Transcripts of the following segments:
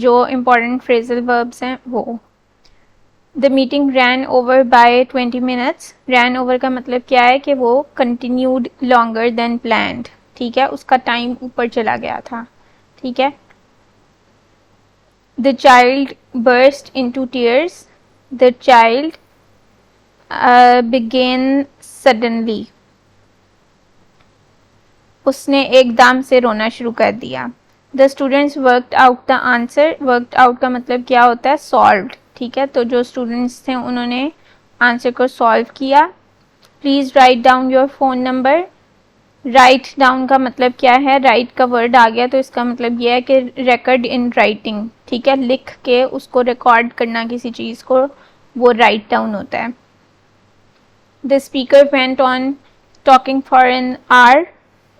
जो important phrasal verbs हैं वो। The meeting rain over by 20 minutes. Rain over का मतलब क्या है कि वो कंटिन्यूड लॉन्गर देन प्लान्ड, ठीक है, उसका टाइम ऊपर चला गया था, ठीक है। The child burst into tears. The child began suddenly. उसने एकदम से रोना शुरू कर दिया। The students worked out the answer. Worked out का मतलब क्या होता है? सॉल्व्ड, ठीक है। तो जो स्टूडेंट्स थे उन्होंने आंसर को सॉल्व किया। Please write down your phone number. Write down का मतलब क्या है? राइट का वर्ड आ गया तो इसका मतलब यह है कि रिकॉर्ड इन राइटिंग, ठीक है, लिख के उसको रिकॉर्ड करना किसी चीज़ को, वो राइट डाउन होता है। The speaker went on talking for an hour.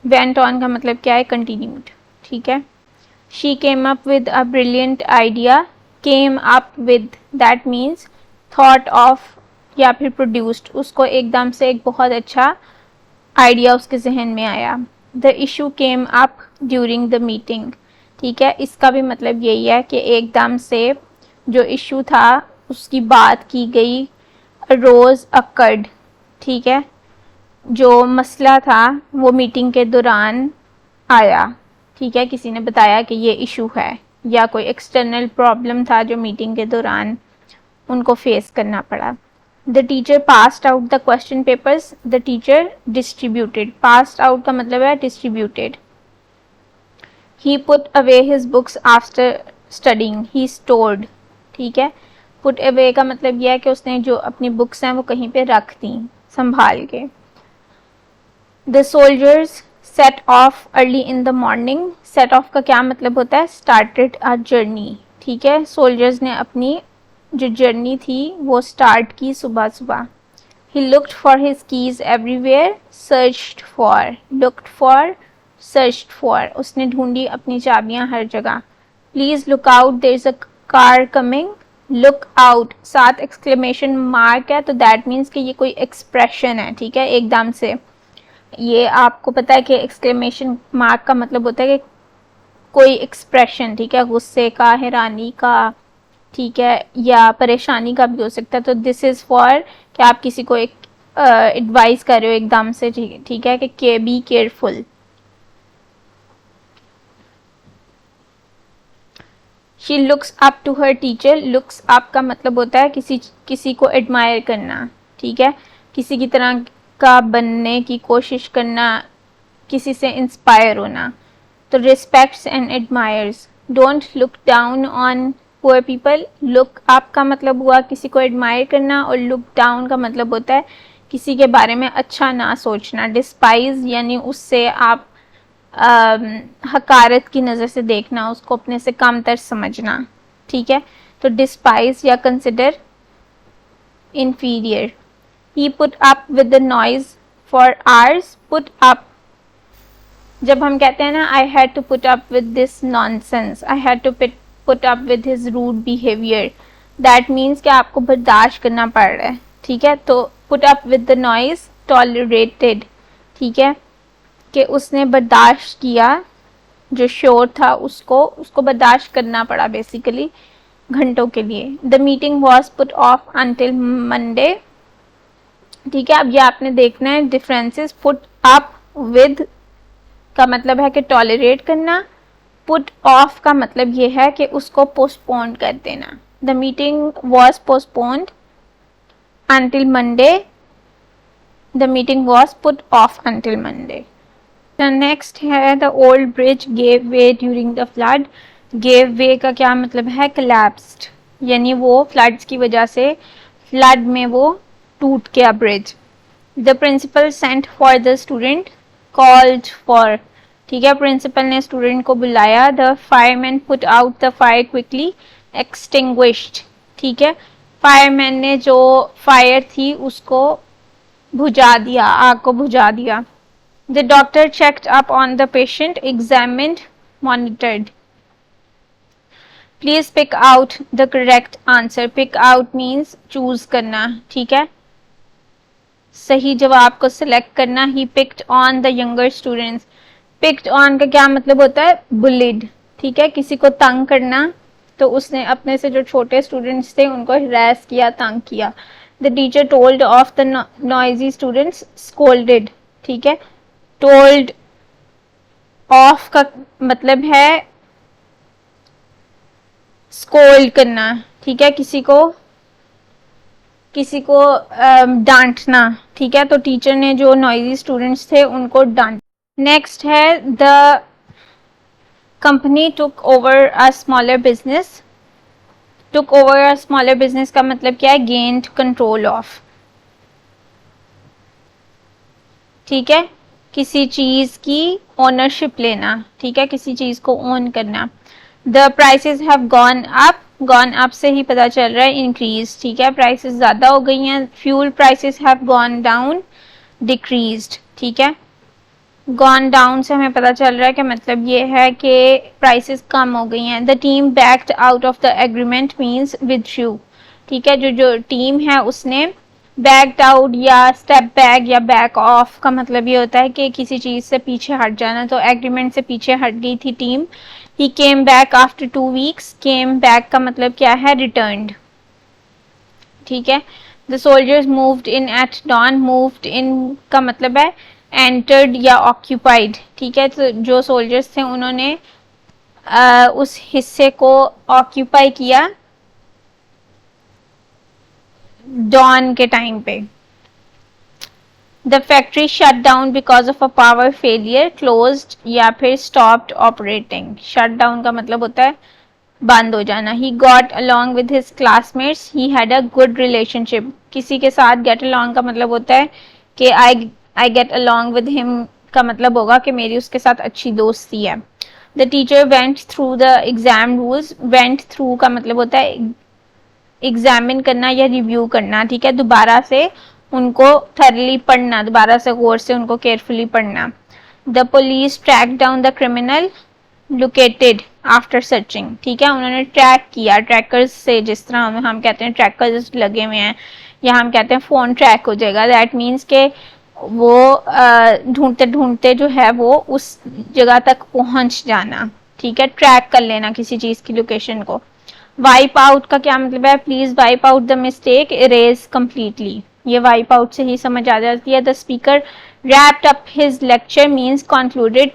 Went on का मतलब क्या है? कंटिन्यूड, ठीक है। She came up with a brilliant idea. Came up with that means thought of या फिर प्रोड्यूस्ड, उसको एकदम से एक बहुत अच्छा आइडिया उसके जहन में आया। The issue came up during the meeting, ठीक है, इसका भी मतलब यही है कि एकदम से जो इशू था उसकी बात की गई। रोज अकर्ड, ठीक है, जो मसला था वो मीटिंग के दौरान आया, ठीक है, किसी ने बताया कि ये इशू है, या कोई एक्सटर्नल प्रॉब्लम था जो मीटिंग के दौरान उनको फेस करना पड़ा। The teacher passed out the question papers. The teacher distributed. Passed out का मतलब है distributed. He put away his books after studying. He stored, ठीक है। पुट अवे का मतलब यह है कि उसने जो अपनी बुक्स हैं वो कहीं पे रख दी, संभाल के। The soldiers set of early in the morning. Set of का क्या मतलब होता है? स्टार्टेड अ जर्नी, ठीक है। सोल्जर्स ने अपनी जो जर्नी थी वो स्टार्ट की सुबह सुबह। He looked for his keys everywhere. Searched for, looked for, searched for, उसने ढूंढी अपनी चाबियां हर जगह। Please look out, there is a car coming. Look out साथ एक्सक्लेमेशन मार्क है तो दैट मीन्स कि ये कोई एक्सप्रेशन है, ठीक है, एकदम से। ये आपको पता है कि एक्सक्लेमेशन मार्क का मतलब होता है कि कोई एक्सप्रेशन, ठीक है, गुस्से का, हैरानी का, ठीक है, या परेशानी का भी हो सकता है। तो दिस इज फॉर कि आप किसी को एक एडवाइस कर रहे हो एकदम से, ठीक है, कि be careful. She looks up to her teacher. Looks up का मतलब होता है किसी को एडमायर करना, ठीक है, किसी की तरह का बनने की कोशिश करना, किसी से इंस्पायर होना। तो respects and admires. Don't look down on poor people. Look up का मतलब हुआ किसी को एडमायर करना, और लुक डाउन का मतलब होता है किसी के बारे में अच्छा ना सोचना। डिस्पाइज यानी उससे आप हकारत की नज़र से देखना, उसको अपने से कमतर समझना, ठीक है। तो डिस्पाइज या consider inferior. He put up with the noise for hours. Put up, जब हम कहते हैं ना I had to put up with this nonsense, I had to put up with his rude behavior, that means कि आपको बर्दाश्त करना पड़ रहा है, ठीक है। तो put up with the noise, tolerated, ठीक है, कि उसने बर्दाश्त किया, जो शोर था उसको बर्दाश्त करना पड़ा बेसिकली घंटों के लिए। The meeting was put off until Monday, ठीक है। अब ये आपने देखना है डिफरेंसेस। पुट अप विद का मतलब है कि टॉलरेट करना। पुट ऑफ का मतलब ये है कि उसको पोस्टपोन कर देना। The meeting was postponed until Monday. The meeting was put off until Monday. The next है the old bridge gave way during the flood. Gave way का क्या मतलब है? कोलैप्स्ड, यानी वो फ्लड्स की वजह से फ्लड में वो टूट गया bridge. The principal sent for the student. Called for, ठीक है, प्रिंसिपल ने स्टूडेंट को बुलाया। The fireman put out the fire quickly. Extinguished, ठीक है, फायरमैन ने जो फायर थी उसको बुझा दिया, आग को बुझा दिया। The doctor checked up on the patient. Examined, monitored. Please pick out the correct answer. Pick out means choose करना, ठीक है, सही जवाब को सिलेक्ट करना। He picked on the younger students. Picked on का क्या मतलब होता है? बुलिड, ठीक है, किसी को तंग करना, तो उसने अपने से जो छोटे स्टूडेंट्स थे उनको हरास किया, तंग किया। The teacher told of the noisy students, scolded, ठीक है। टोल्ड ऑफ का मतलब है स्कोल्ड करना, ठीक है, किसी को डांटना, ठीक है। तो टीचर ने जो नॉइजी स्टूडेंट्स थे उनको डांट। नेक्स्ट है the company took over a smaller business. Took over a smaller business का मतलब क्या है? गेन्ड कंट्रोल ऑफ, ठीक है, किसी चीज की ओनरशिप लेना, ठीक है, किसी चीज को ओन करना। The prices have gone up, gone up से ही पता चल रहा है इंक्रीज, ठीक है, प्राइसेस ज्यादा हो गई हैं। Fuel prices have gone down, decreased, ठीक है। गॉन डाउन से हमें पता चल रहा है कि मतलब ये है कि प्राइसेस कम हो गई हैं। The team backed out of the agreement means withdrew, ठीक है, जो टीम है उसने बैक्ड आउट या स्टेप बैक या बैक ऑफ का मतलब ये होता है कि किसी चीज से पीछे हट जाना। तो एग्रीमेंट से पीछे हट गई थी team. He came back after 2 weeks, came back का मतलब क्या है? रिटर्न्ड, ठीक है। The soldiers moved in at dawn, moved in का मतलब है एंटर्ड या ऑक्यूपाइड, ठीक है। तो जो सोल्जर्स थे उन्होंने उस हिस्से को ऑक्यूपाई किया डॉन के टाइम पे। The factory shut down because of a power failure, closed या फिर स्टॉप्ड ऑपरेटिंग। शट डाउन का मतलब होता है बंद हो जाना। He got along with his classmates, he had a good relationship. किसी के साथ गेट अलॉन्ग का मतलब होता है कि I get along with him का मतलब होगा कि मेरी उसके साथ अच्छी दोस्ती है। The teacher went through the exam rules, went through का मतलब होता है एग्जामिन करना या रिव्यू करना, ठीक है, दोबारा से उनको थरली पढ़ना, दोबारा से गौर से उनको केयरफुली पढ़ना। The police track down the criminal, located after searching, ठीक है, उन्होंने ट्रैक किया। ट्रैकर्स से जिस तरह हम कहते हैं ट्रैकर्स लगे हुए हैं, या हम कहते हैं फोन ट्रैक हो जाएगा, दैट मीन्स के वो ढूंढते ढूंढते जो है वो उस जगह तक पहुंच जाना, ठीक है, ट्रैक कर लेना किसी चीज की लोकेशन को। वाइप आउट का क्या मतलब है? Please wipe out the mistake, erase completely. ये वाइप आउट से ही समझ आ जाती है। The speaker wrapped up his lecture means concluded,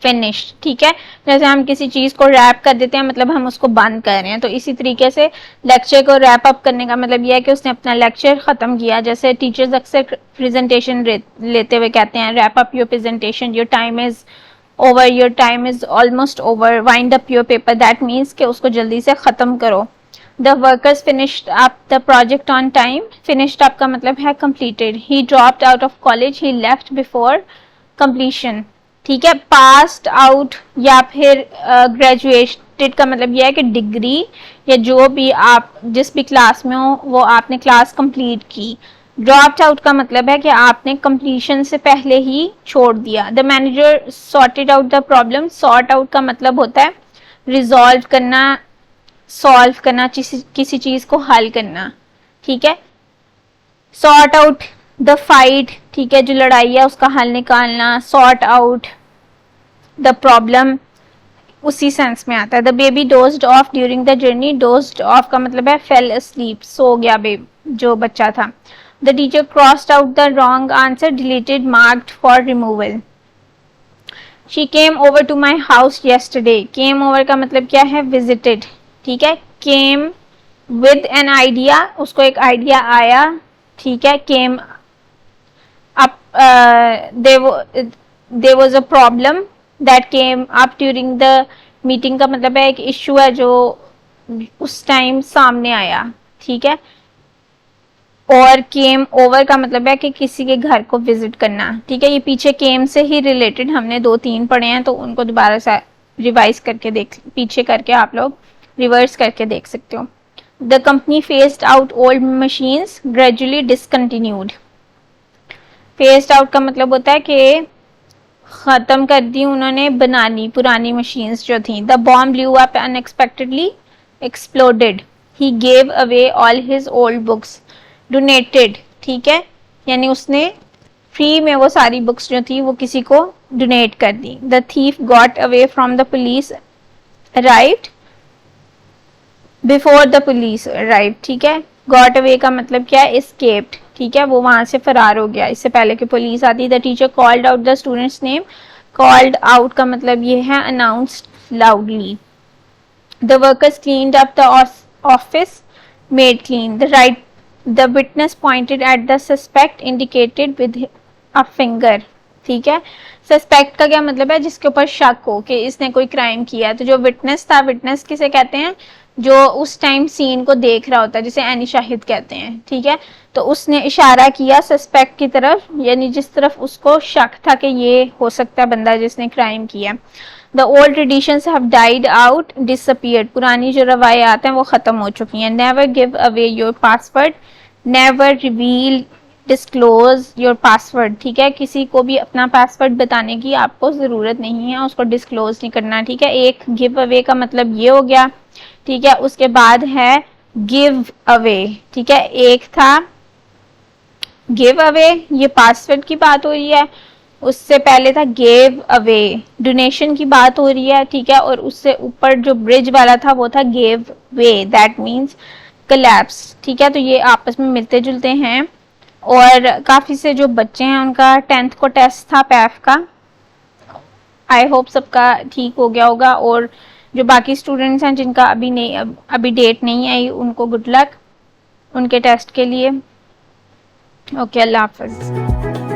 finish, ठीक है। जैसे हम किसी चीज को रैप कर देते हैं मतलब हम उसको बंद कर रहे हैं, तो इसी तरीके से लेक्चर को रैप अप करने का मतलब यह है कि उसने अपना लेक्चर खत्म किया। जैसे टीचर्स अक्सर प्रेजेंटेशन लेते हुए कहते हैं wrap up your presentation, your time is over, your time is almost over, wind up your paper, that means कि उसको जल्दी से खत्म करो। The workers finished up the project on time, finished up का मतलब है completed. He dropped out of college, he left before completion, ठीक है। पास्ड आउट या फिर ग्रेजुएटेड का मतलब यह है कि डिग्री या जो भी आप जिस भी क्लास में हो वो आपने क्लास कंप्लीट की। ड्रॉप्ड आउट का मतलब है कि आपने कंप्लीशन से पहले ही छोड़ दिया। The manager sorted out the problem, sort out का मतलब होता है रिजॉल्व करना, सॉल्व करना, किसी चीज को हल करना, ठीक है। सॉर्ट आउट द फाइट, ठीक है, जो लड़ाई है उसका हल निकालना। सॉर्ट आउट द प्रॉब्लम उसी सेंस में आता है। The baby dozed of during the journey, dozed of का मतलब है फेल अस्लीप, सो गया जो बच्चा था। The teacher crossed out the wrong answer, deleted, marked for removal. She came over to my house yesterday, came over का मतलब क्या है? विजिटेड, ठीक है। केम विद एन आइडिया, उसको एक आइडिया आया, ठीक है। Came up, there was a problem that came up during the meeting का मतलब है एक इश्यू है जो उस टाइम सामने आया, ठीक है। और केम ओवर का मतलब है कि किसी के घर को विजिट करना, ठीक है। ये पीछे केम से ही रिलेटेड हमने 2-3 पढ़े हैं, तो उनको दोबारा से रिवाइज करके पीछे करके आप लोग रिवर्स करके देख सकते हो। The company faced out old machines, gradually discontinued. Faced out का मतलब होता है कि खत्म कर दी उन्होंने बनानी पुरानी मशीन्स जो थी। The bomb blew up unexpectedly, exploded. He gave away all his old books, donated, ठीक है, यानी उसने फ्री में वो सारी बुक्स जो थी वो किसी को डोनेट कर दी। The thief got away from the police, arrived, before the police arrive, ठीक है। गॉट अवे का मतलब क्या है, एस्केप्ड, ठीक है, वो वहां से फरार हो गया इससे पहले कि पुलिस आती। The teacher called out the students name, called out का मतलब ये है announced loudly. The workers cleaned up the office, made clean. The witness pointed at the suspect, indicated with a finger, ठीक है। सस्पेक्ट का क्या मतलब है, जिसके ऊपर शक हो कि इसने कोई क्राइम किया है। तो जो विटनेस था, विटनेस किसे कहते हैं, जो उस टाइम सीन को देख रहा होता है, जिसे एनी शाहिद कहते हैं, ठीक है। तो उसने इशारा किया सस्पेक्ट की तरफ, यानी जिस तरफ उसको शक था कि ये हो सकता है बंदा जिसने क्राइम किया। The old traditions have died out, disappeared, पुरानी जो रवायात हैं वो खत्म हो चुकी हैं। Never give away your password, never reveal disclose your password, ठीक है। किसी को भी अपना पासवर्ड बताने की आपको ज़रूरत नहीं है, उसको डिस्क्लोज नहीं करना, ठीक है। एक गिव अवे का मतलब ये हो गया, ठीक है। उसके बाद है गिव अवे, ठीक है। एक था गिव अवे, ये पासवर्ड की बात हो रही है। उससे पहले था गिव अवे, डोनेशन की बात हो रही है, ठीक है। और उससे ऊपर जो ब्रिज वाला था वो था give way, that means collapse, ठीक है। तो ये आपस में मिलते जुलते हैं। और काफ़ी से जो बच्चे हैं उनका 10th को टेस्ट था पैफ का, आई होप सबका ठीक हो गया होगा। और जो बाकी स्टूडेंट्स हैं जिनका अभी डेट नहीं आई, उनको गुड लक उनके टेस्ट के लिए। ओके, अल्लाह हाफिज़।